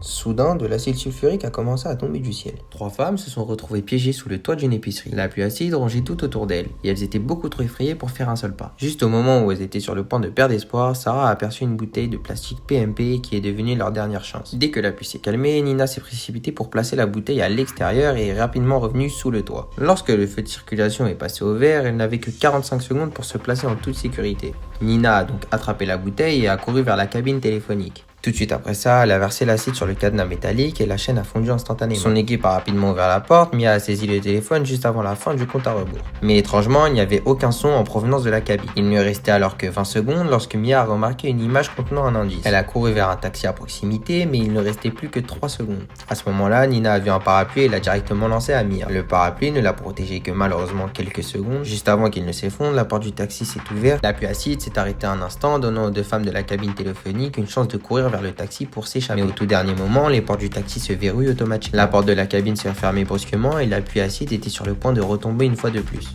Soudain, de l'acide sulfurique a commencé à tomber du ciel. 3 femmes se sont retrouvées piégées sous le toit d'une épicerie. La pluie acide rongeait tout autour d'elles, et elles étaient beaucoup trop effrayées pour faire un seul pas. Juste au moment où elles étaient sur le point de perdre espoir, Sarah a aperçu une bouteille de plastique PMP qui est devenue leur dernière chance. Dès que la pluie s'est calmée, Nina s'est précipitée pour placer la bouteille à l'extérieur et est rapidement revenue sous le toit. Lorsque le feu de circulation est passé au vert, elle n'avait que 45 secondes pour se placer en toute sécurité. Nina a donc attrapé la bouteille et a couru vers la cabine téléphonique. Tout de suite après ça, elle a versé l'acide sur le cadenas métallique et la chaîne a fondu instantanément. Son équipe a rapidement ouvert la porte, Mia a saisi le téléphone juste avant la fin du compte à rebours. Mais étrangement, il n'y avait aucun son en provenance de la cabine. Il ne restait alors que 20 secondes lorsque Mia a remarqué une image contenant un indice. Elle a couru vers un taxi à proximité, mais il ne restait plus que 3 secondes. À ce moment-là, Nina a vu un parapluie et l'a directement lancé à Mia. Le parapluie ne l'a protégé que malheureusement quelques secondes. Juste avant qu'il ne s'effondre, la porte du taxi s'est ouverte. La pluie acide s'est arrêtée un instant, donnant aux 2 femmes de la cabine téléphonique une chance de courir vers le taxi pour s'échapper. Mais au tout dernier moment, les portes du taxi se verrouillent automatiquement. La porte de la cabine s'est refermée brusquement et la pluie acide était sur le point de retomber une fois de plus.